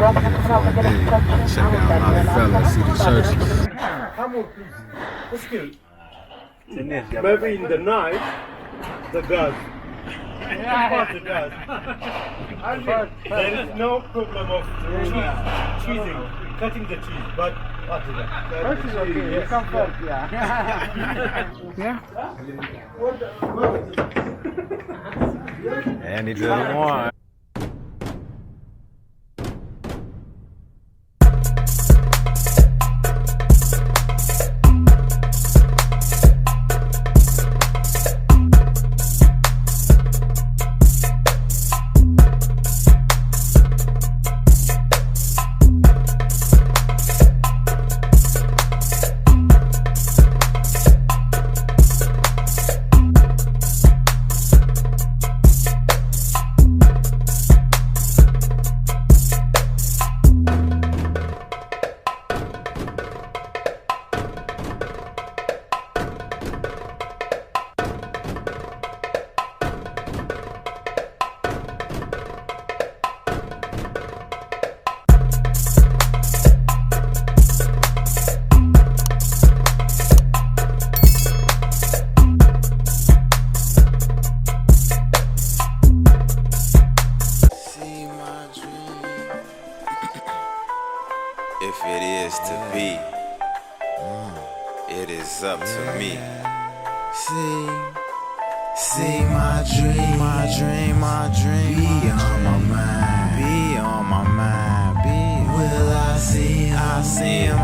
Check out Lalibela, see the churches. Maybe in the night, the gas. The gas. There is no problem of cheesing, cutting the cheese, but what is that? First is okay, you come first, yeah. And he just won. If it is to be, it is up to me. See my dream, be on my mind, Will I see him,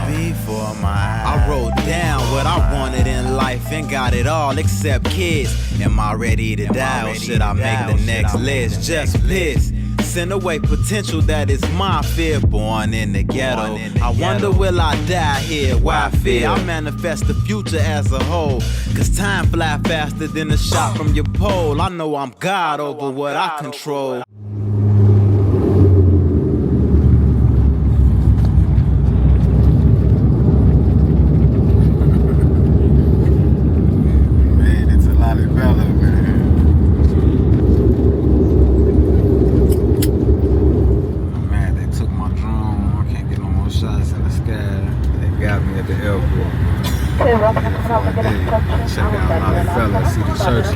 before my eyes. I wrote down what I wanted in life and got it all except kids. Am I ready to die or should I make the next list? Just piss. Send away potential that is my fear. Born in the ghetto, I wonder will I die here? Why fear? I manifest the future as a whole, cause time fly faster than a shot from your pole. I know I'm God over what I control. Made it to Lalibela, man. Shots in the sky. They got me at the airport. Check out Lalibela, see the churches.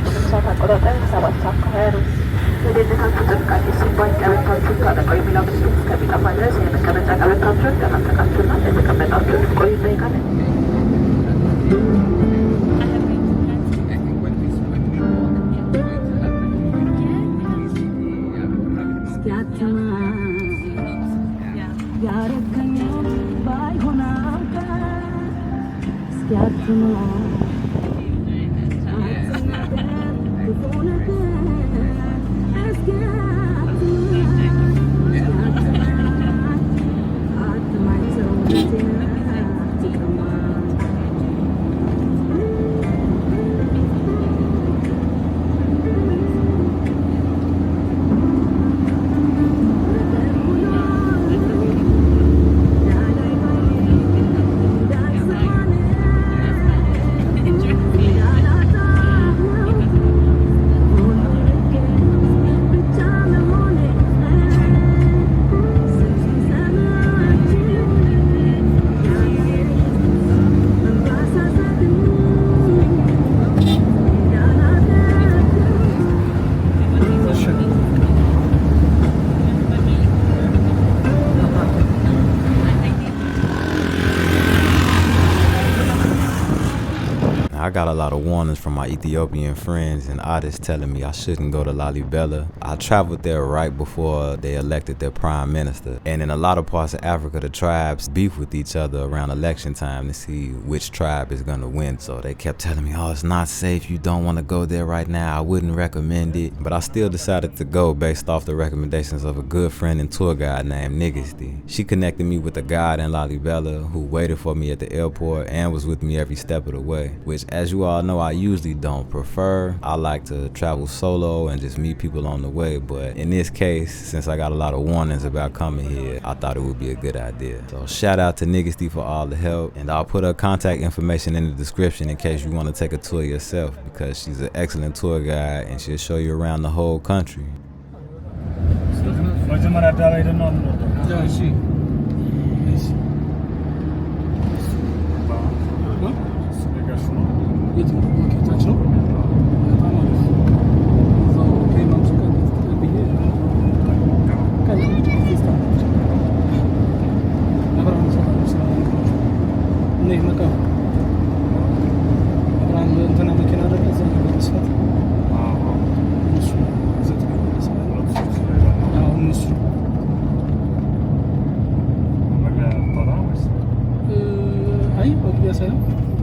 I got a lot of warnings from my Ethiopian friends and artists telling me I shouldn't go to Lalibela. I traveled there right before they elected their prime minister. And in a lot of parts of Africa, the tribes beef with each other around election time to see which tribe is gonna win. So they kept telling me, oh, it's not safe. You don't wanna go there right now. I wouldn't recommend it. But I still decided to go based off the recommendations of a good friend and tour guide named Nigisti. She connected me with a guide in Lalibela who waited for me at the airport and was with me every step of the way, which, as you all know, I usually don't prefer. I like to travel solo and just meet people on the way, but in this case, since I got a lot of warnings about coming here, I thought it would be a good idea. So shout out to Nigisti for all the help, and I'll put her contact information in the description in case you want to take a tour yourself, because she's an excellent tour guide and she'll show you around the whole country. መጀመሪያ አዳራይ ደግሞ ነው እሺ እሺ የት ነው ታች ነው በጣም አሪፍ እዛው ከኢማም ሱቅ ብዬ ከዚህ ፊስታ አብራም ሰላም ነይ መጣ አብራም እንትና መኪና አይደለ እዛ ነው መስፈት እሱ ዘት ነው አሁን እሱ አይ ወዲያ ሳይሆን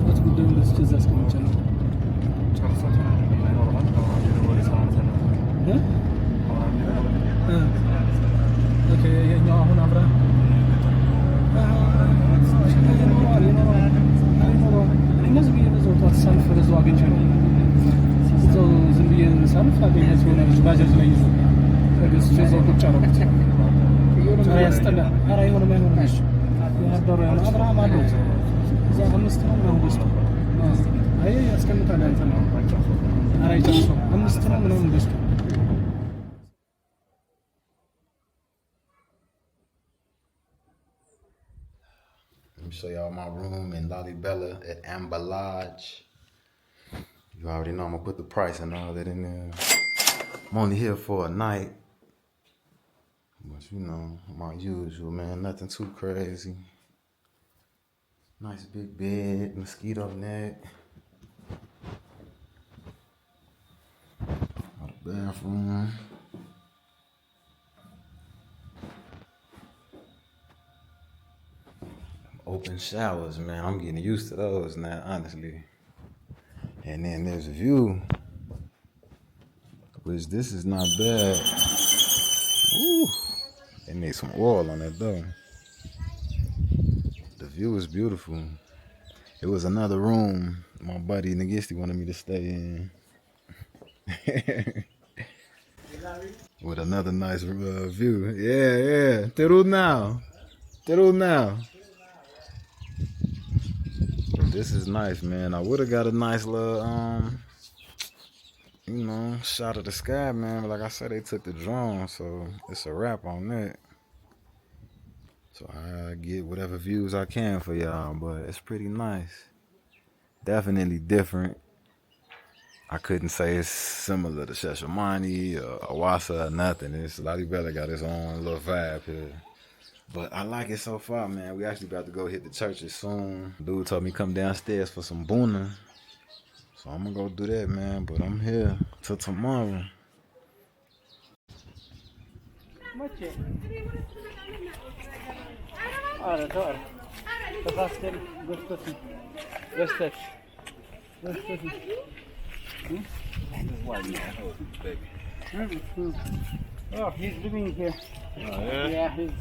ወጥ ጉዳዩ እንደዚህ እዛ እስከመቼ ነው ኦኬ የኛው አሁን አብራ እነዚህ ብዬ በዛው ጠዋት ሳልፍ በዛው አግኝቼ ነው እዛው ዝም ብዬ ሳልፍ አገኘሁት የሆነ ልጅ ባጃጅ ላይ ይዞ ተገዝቼ እዛው ቁጭ አደረኩት ኧረ ያስጠላል ኧረ አይሆንም አይሆንም እሺ ያደረ አብርሃም አሉት እዛ 5 ነው ምናምን ገዝቶ አይ ያስቀምጣል አንተ ነው ኧረ አይጨርሰው 5 ነው ምናምን ገዝቶ Let me show y'all my room in Lalibela at Amba Lodge. You already know I'm gonna put the price and all that in there. I'm only here for a night. But you know, my usual, man, nothing too crazy. Nice big bed, mosquito net. Got a bathroom. Open showers, man. I'm getting used to those now, honestly. And then there's a view, which this is not bad. Ooh, they need some oil on that though. The view is beautiful. It was another room my buddy Nigisti wanted me to stay in. With another nice view. Yeah. Teru now. This is nice, man. I would have got a nice little, you know, shot of the sky, man. But like I said, they took the drone, so it's a wrap on that. So I get whatever views I can for y'all, but it's pretty nice. Definitely different. I couldn't say it's similar to Shashamani or Awasa or nothing. It's Lalibela got its own little vibe here. But I like it so far, man. We actually about to go hit the churches soon. Dude told me come downstairs for some boona. So I'm gonna go do that, man. But I'm here till tomorrow. Oh, he's living here. Oh, yeah? Yeah, he's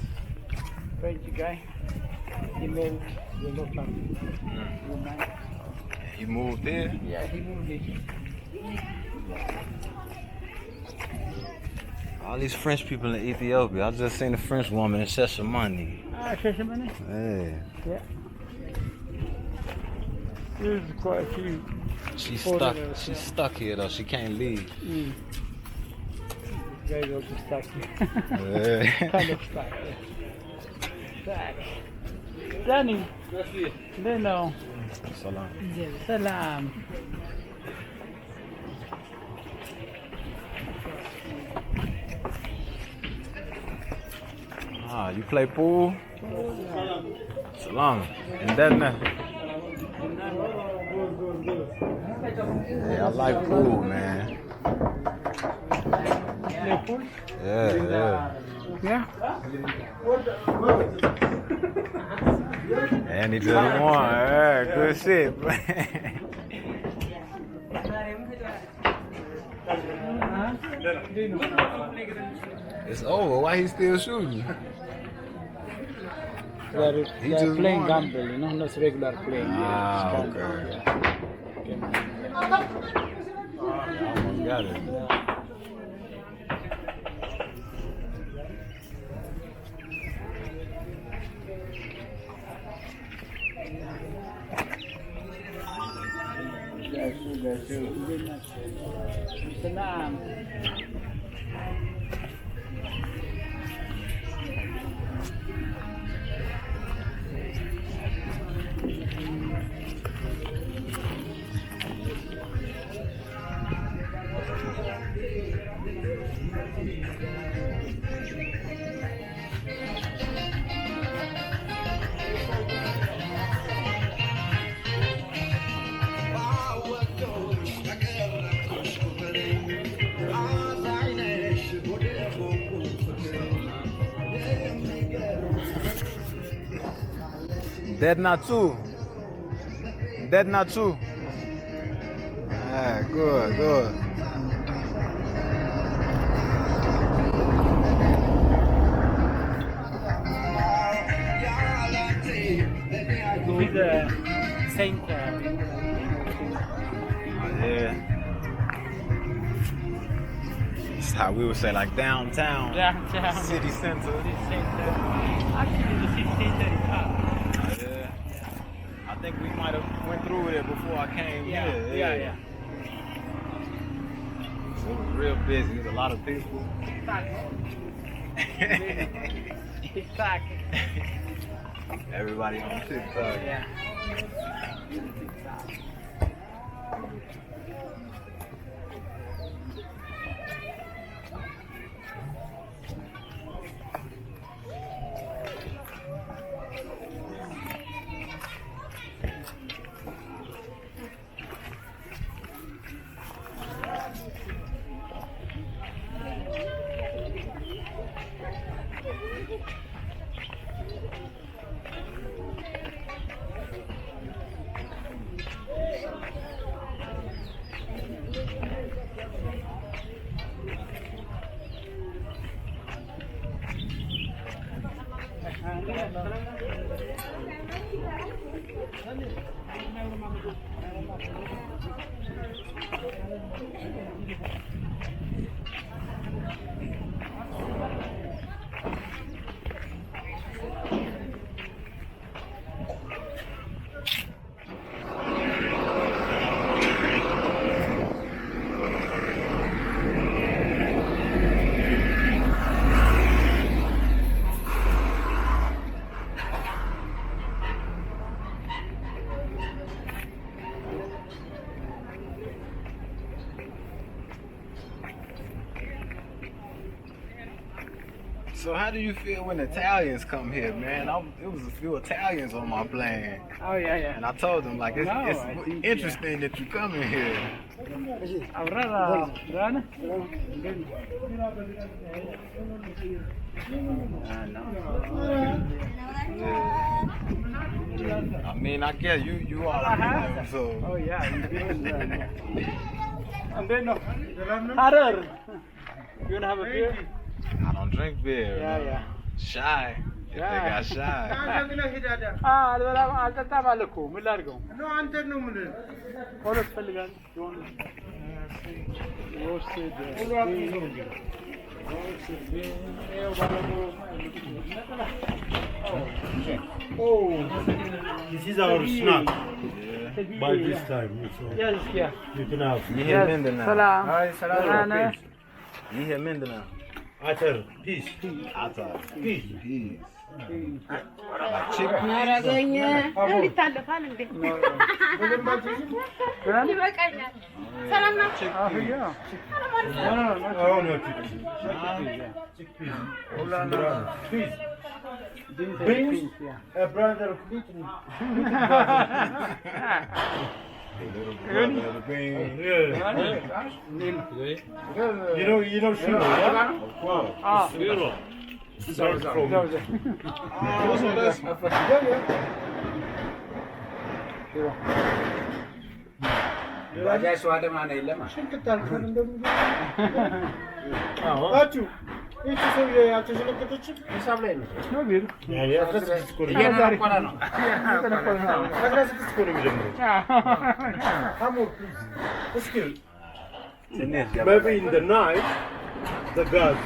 French guy. He made the local. He moved there? Yeah, he moved here. All these French people in Ethiopia. I just seen a French woman in Shashamani. Ah, Shashamani? Hey. Yeah. There's quite a few. She's stuck here though. She can't leave. Guys also stuck here. Yeah. Kind of stuck here. Stuck. Danny. Leno. Salam. Salam. Ah, you play pool? Salam. And that now. Hey, I like pool, man. Yeah. Yeah? And he just won. Yeah, good shit. It's over. Why he still shooting? They're playing gamble, you know, not regular playing. Ah, okay. Almost got it. Salam. Dead not true. Dead not true. Ah, good, good. With the Saint. Yeah. It's how we would say like downtown. Downtown. City center. Actually, the city center is up. Yeah. I think we might have went through it before I came Yeah, here. yeah. So it was real busy. There's a lot of people. TikTok. Everybody on TikTok. Yeah. So how do you feel when Italians come here, man? It was a few Italians on my plane, Oh, yeah. and I told them like it's, No, I it's think, interesting that you come in here. Aurora, Rana? I mean, I guess you all them, so. Oh, yeah. And then, Harar. You want to have a beer? I don't drink beer. Yeah, yeah. Shy. If they got shy. አልጠጣም አለ እኮ ምን ላድርገው? ሁለት ፈልጋለሁ። This is our snack. By this time, so you can have. Nihe Mindana. ሰላም Nihe Mindana. Atar, peace. Atar. Peace. Peace. ያረገኝ እንዲታለፋል እንዴ ይበቃኛል። ሰላም ናችሁ? Oh, no, chickpeas. Peace. Beans, a brother of gluten. You know sugar, yeah? Wow. Zero. Maybe in the night, the gas.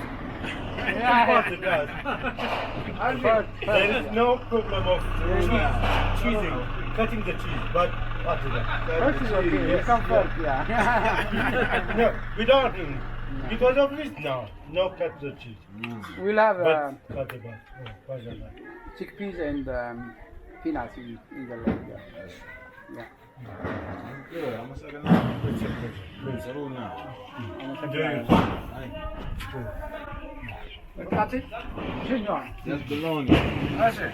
The gas. There is no problem of cheesing, cutting the cheese, but what is that? No, without him. Because of this now, no cut the cheese. We'll have But cut the gas. chickpeas and peanuts in the leg. Yeah. Good. I'm gonna second now. That's it? That's bologna. That's it.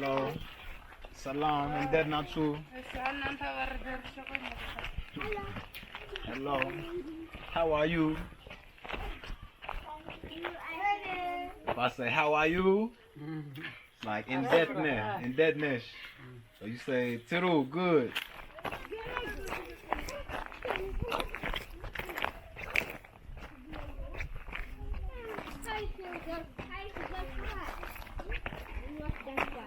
Hello. Salam, and that not true. Hello. How are you? If I say, how are you? Like in deadness. So you say, Tiru, good.